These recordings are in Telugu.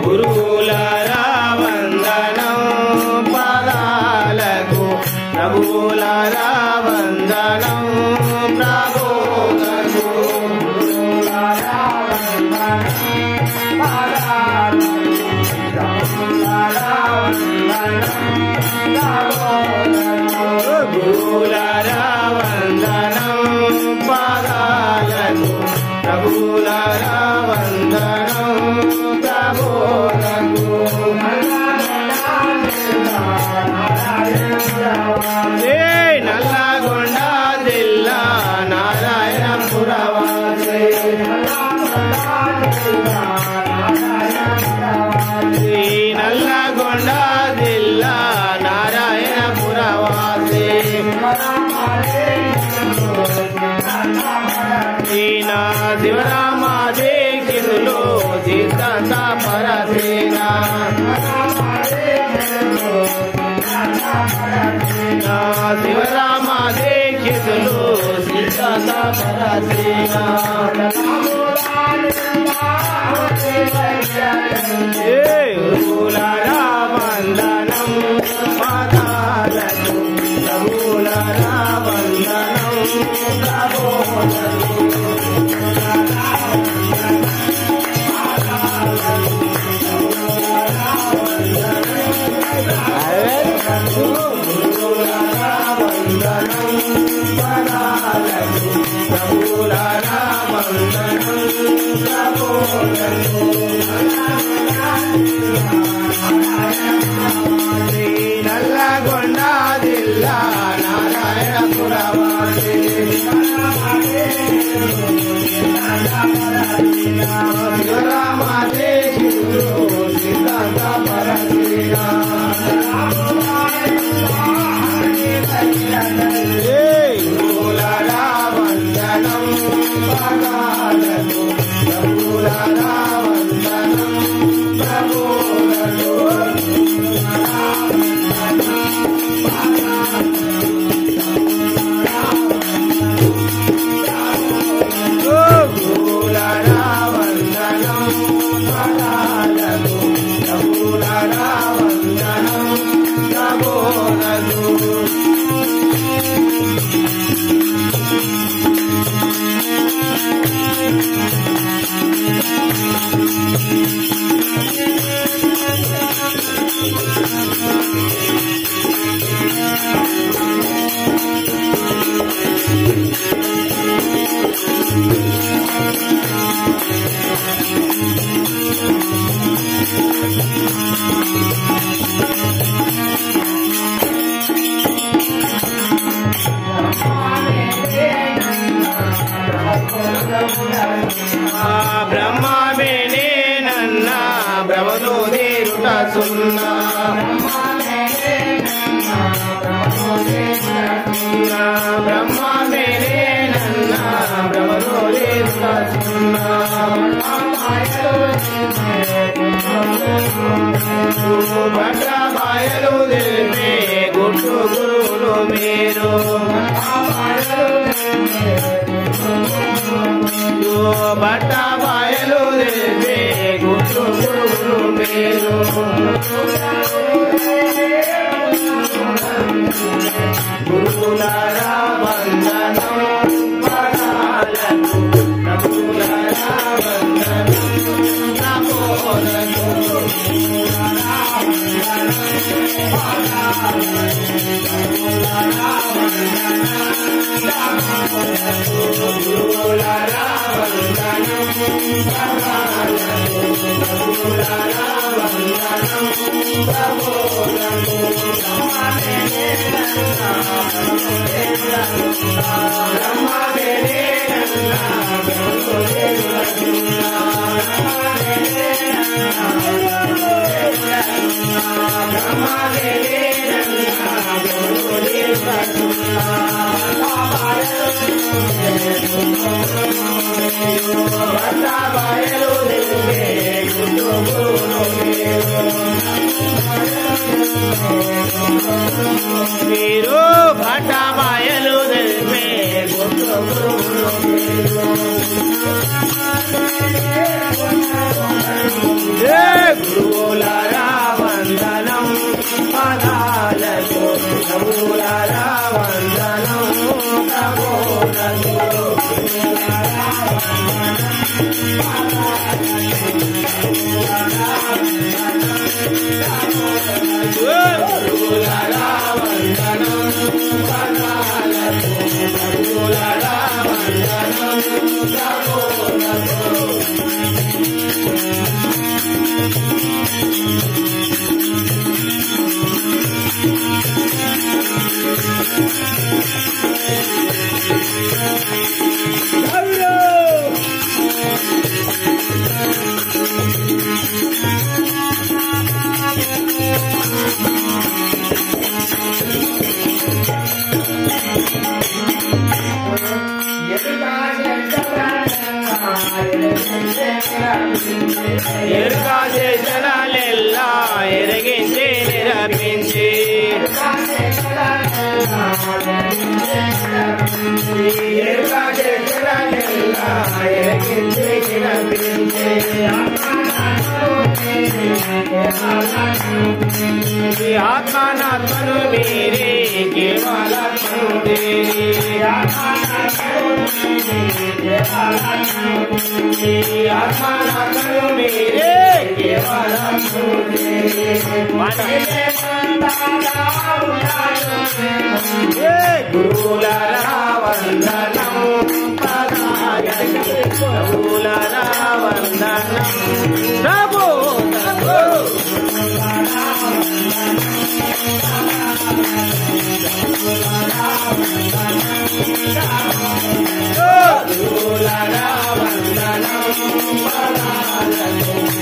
గురువులారా వందనం పాదాలకు ప్రభువులారా వందనం ప్రభువులకు గురువులారా వందనం పాదాలకు ప్రభువులారా వందనం గురువులారా వందనం పాదాలకు ప్రభువులారా వందనం ప్రభువులకు నల్లగొండ జిల్లా నారాయణపురవాసి నల్లగొండ జిల్లా నారాయణపురవాసి ఈనా శివరామ దీక్షితులు సిద్ధాంత పరసేన శివరామ దీక్షితులు సిద్ధాంత పరసేన గురువులారా వందనం పాదాలకు ప్రభువులారా వందనం ప్రభువులకు గురువులారా వందనం పాదాలకు ప్రభువులారా వందనం ప్రభువులకు నల్లగొండ జిల్లా నారాయణపురవాసి శివరామ దీక్షితులు సిద్ధాంత పరసేన గురువులారా వందనం పాదాలకు ప్రభువులారా వందనం ప్రభువులకు గురువులారా వందనం పాదాలకు ప్రభువులారా వందనం ప్రభువులకు బ్రహ్మ వేణే నన్న బ్రహ్మను దేరుట సున్నా బ్రహ్మ వేణే నన్న బ్రహ్మను దేరుట సున్నా భట్ట బాయలు తెలిపే గుట్టు గురువులు మీరు భట్ట బాయలు తెలిపే గుట్టు గురువులు మీరు గురువులారా వందనం పాదాలకు ప్రభువులారా వందనం ప్రభువులకు గురువులారా వందనం పాదాలకు ప్రభువులారా వందనం ప్రభువులకు మీరు భట్ట బాయలు గురువులారా వందనం పాదాలకు ప్రభువులారా వందనం ప్రభువులకు గురువులారా వందనం పాదాలకు ప్రభువులారా వందనం ప్రభువులకు ఎరుకాసే జనాలెల్లా ఎరగించి నిరపించి ఎరుకాసే జనాలెల్లా ఎరగించి నిరపించి ఆత్మానాత్మను మీరే కేవలాత్మను ఆత్మానాత్మను మీరే కేవలాత్మను గురువులారా వందనం ప్రభువులారా వందనం ప్రభు గురువులారా వందనం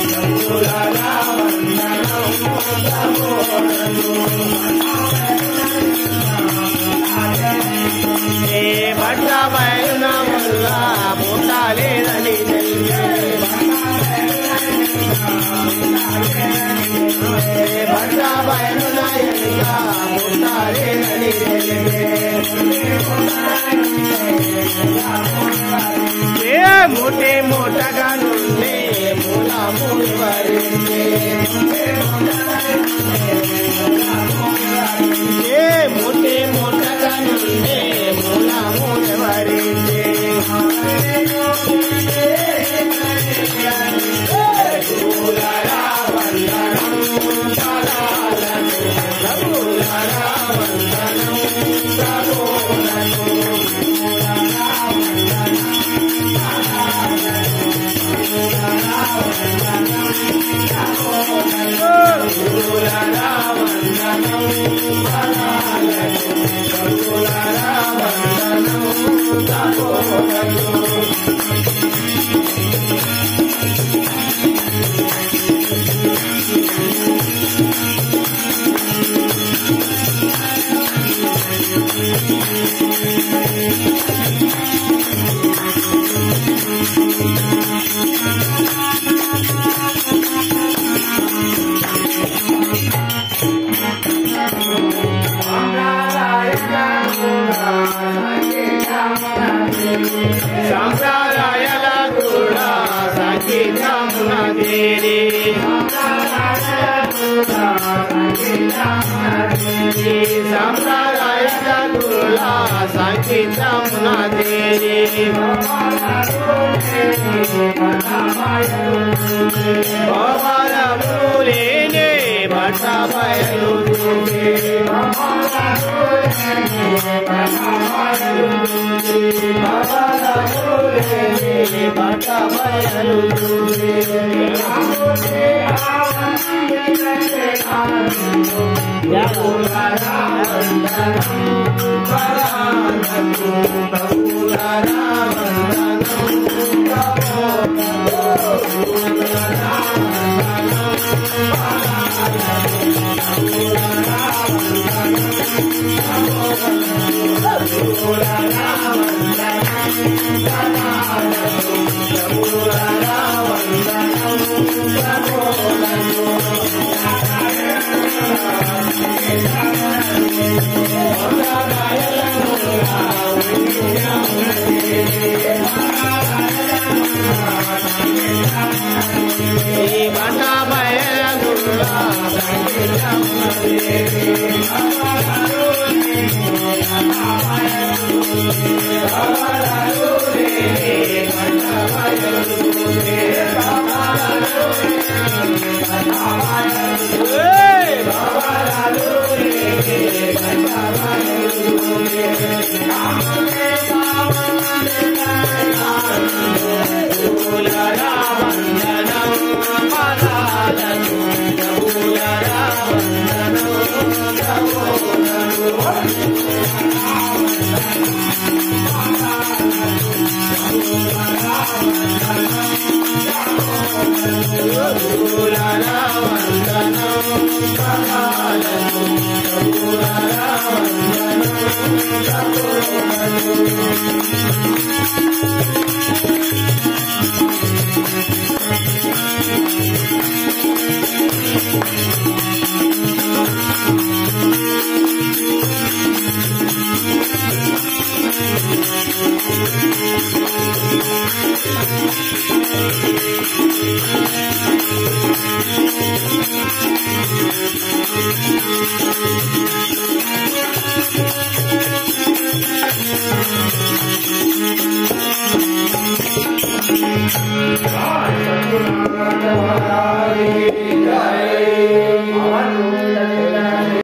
ప్రభువులారా వందనం ఏ భట్ట బయలున వల్ల పుట్టాలేదని భట్ట బయలున ఎదుగా పుట్టాలేదని ముఠే మూటగా నుండి మూల మూడివరించే ముఠే మూటగా నుండి మూల మూడివరించే గురువులారా వందనం ప్రభువులారా వందనం ప్రభువులకు గురువులారా వందనం ప్రభువులారా వందనం ప్రభువులకు సంప్రదాయాల కూడా సంగీతమున తేరి సంప్రదాయాల కూడా సంగీతమున తేరి బాబాలే భట్ట బయలు భట్ట బయలు Thank you. जय